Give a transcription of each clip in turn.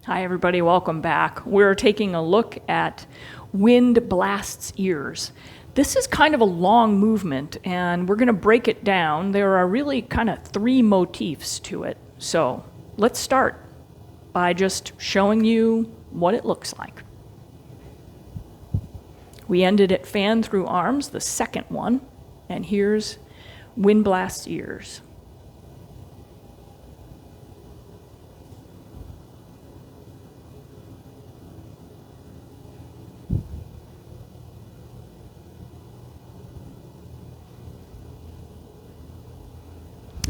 Hi everybody, welcome back. We're taking a look at wind blasts ears. This is kind of a long movement and we're going to break it down. There are really kind of three motifs to it. So let's start by just showing you what it looks like. We ended at fan through arms, the second one, and here's wind blasts ears.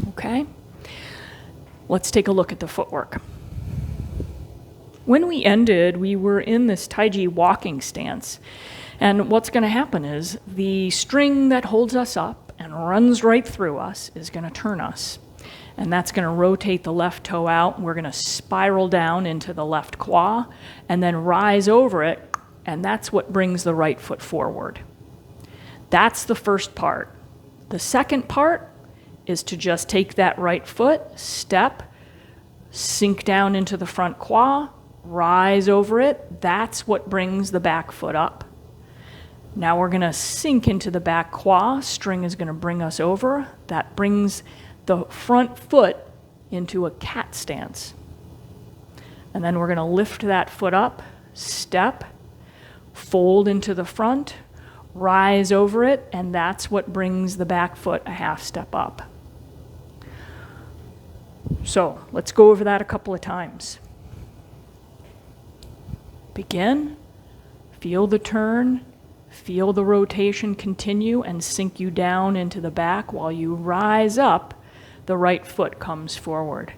Okay, let's take a look at the footwork. When we ended, we were in this taiji walking stance. And what's going to happen is the string that holds us up and runs right through us is going to turn us. And that's going to rotate the left toe out. We're going to spiral down into the left quad and then rise over it. And that's what brings the right foot forward. That's the first part. The second part is to just take that right foot, step, sink down into the front quad, rise over it. That's what brings the back foot up. Now we're going to sink into the back quad. String is going to bring us over. That brings the front foot into a cat stance. And then we're going to lift that foot up, step, fold into the front, rise over it, and that's what brings the back foot a half step up. So let's go over that a couple of times. Begin, feel the turn, feel the rotation continue and sink you down into the back. While you rise up, the right foot comes forward.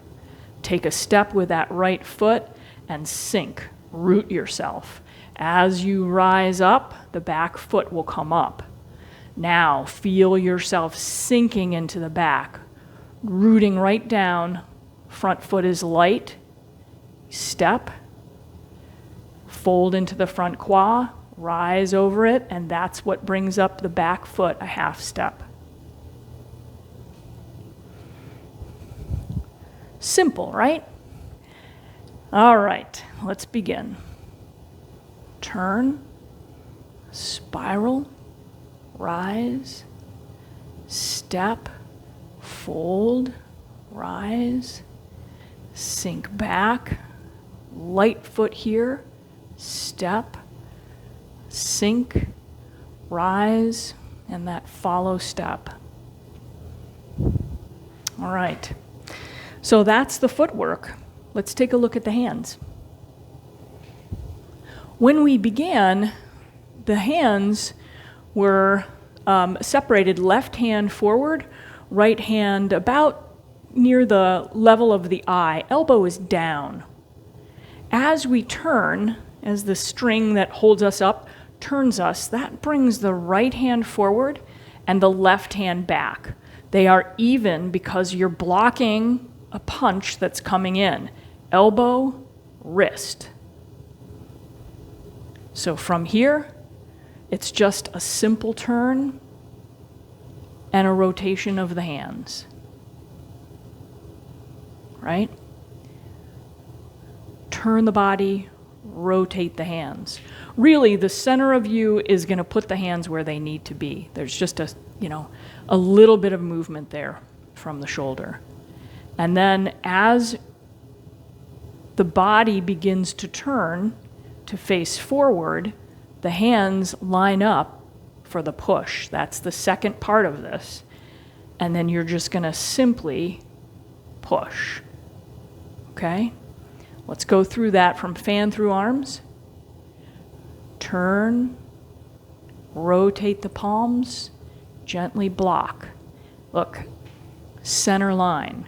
Take a step with that right foot and sink, root yourself. As you rise up, the back foot will come up. Now feel yourself sinking into the back, rooting right down. Front foot is light. Step, fold into the front quad, rise over it, and that's what brings up the back foot a half step. Simple, right? All right, let's begin. Turn, spiral, rise, step, fold, rise, sink back, light foot here, step, sink, rise, and that follow step. All right, so that's the footwork. Let's take a look at the hands. When we began, the hands were separated, left hand forward, right hand about near the level of the eye, elbow is down. As we turn, as the string that holds us up turns us, that brings the right hand forward and the left hand back. They are even because you're blocking a punch that's coming in. Elbow, wrist. So from here, it's just a simple turn and a rotation of the hands. Right? Turn the body, rotate the hands. Really, the center of you is going to put the hands where they need to be. There's just a little bit of movement there from the shoulder. And then as the body begins to turn to face forward, the hands line up for the push. That's the second part of this. And then you're just going to simply push. Okay? Let's go through that from fan through arms. Turn, rotate the palms, gently block. Look, center line,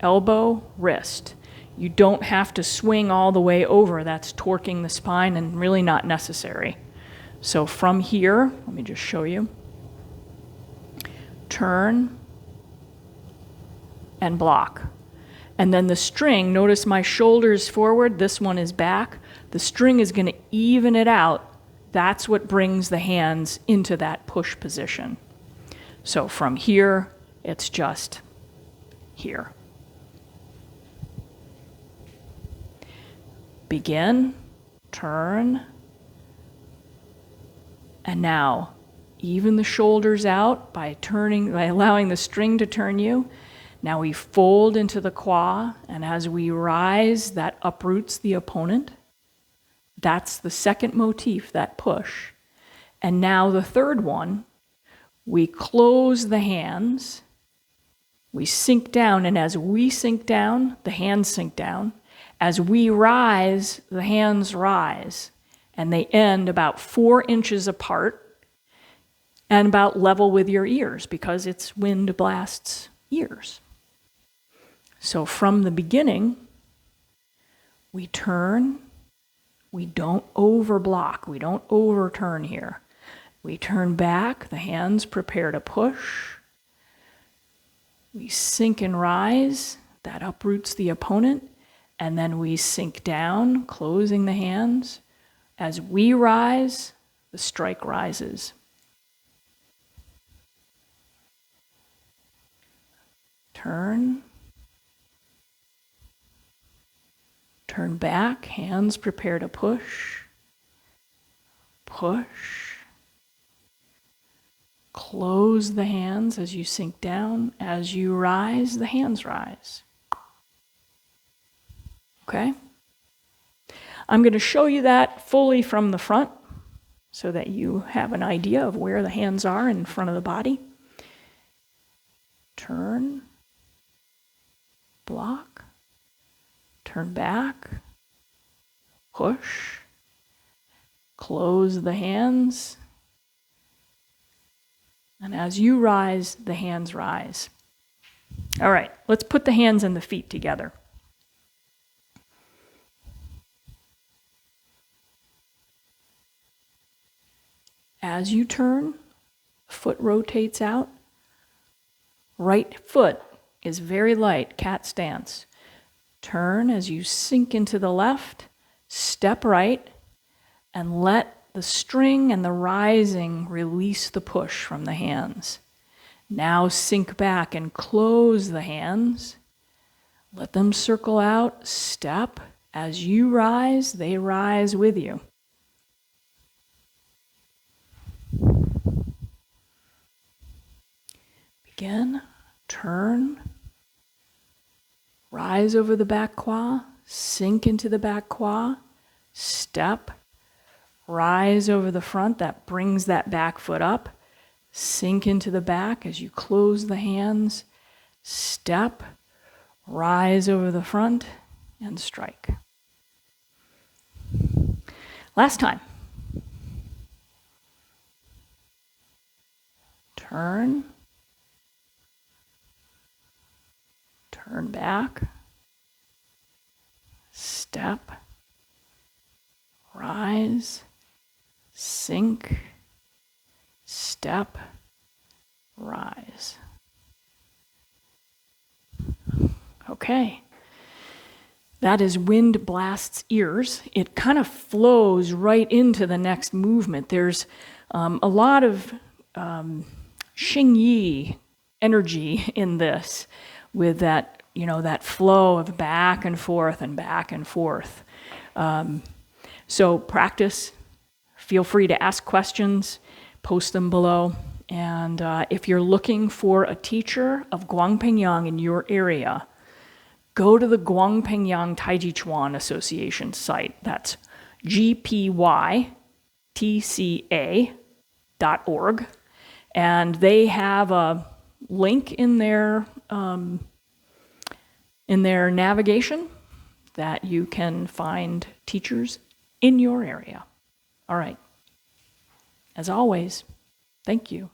elbow, wrist. You don't have to swing all the way over. That's torquing the spine and really not necessary. So from here, let me just show you. Turn and block. And then the string, notice my shoulders forward, this one is back. The string is going to even it out. That's what brings the hands into that push position. So from here, it's just here. Begin, turn, and now even the shoulders out by allowing the string to turn you. Now we fold into the qua, and as we rise, that uproots the opponent. That's the second motif, that push. And now the third one, we close the hands, we sink down, and as we sink down, the hands sink down. As we rise, the hands rise, and they end about 4 inches apart and about level with your ears because it's wind blasts ears. So from the beginning, we turn, we don't overblock, we don't overturn here. We turn back, the hands prepare to push. We sink and rise, that uproots the opponent, and then we sink down, closing the hands. As we rise, the strike rises. Turn. Turn back, hands prepare to push. Push. Close the hands as you sink down. As you rise, the hands rise. Okay? I'm going to show you that fully from the front so that you have an idea of where the hands are in front of the body. Turn. Block. Turn back. Push. Close the hands. And as you rise, the hands rise. All right, let's put the hands and the feet together. As you turn, foot rotates out. Right foot is very light, cat stance. Turn as you sink into the left, step right, and let the string and the rising release the push from the hands. Now sink back and close the hands. Let them circle out, step. As you rise, they rise with you. Begin, turn, rise over the back qua, sink into the back qua, step, rise over the front, that brings that back foot up, sink into the back as you close the hands, step, rise over the front, and strike. Last time. Turn, turn back, step, rise, sink, step, rise. Okay. That is wind blasts ears. It kind of flows right into the next movement. There's a lot of Xingyi energy in this with that, that flow of back and forth and back and forth. So practice. Feel free to ask questions, post them below. And if you're looking for a teacher of Guang Pengyang in your area, go to the Guang Pengyang Taijiquan Association site. That's gpytca.org. And they have a link in their navigation that you can find teachers in your area. All right. As always, thank you.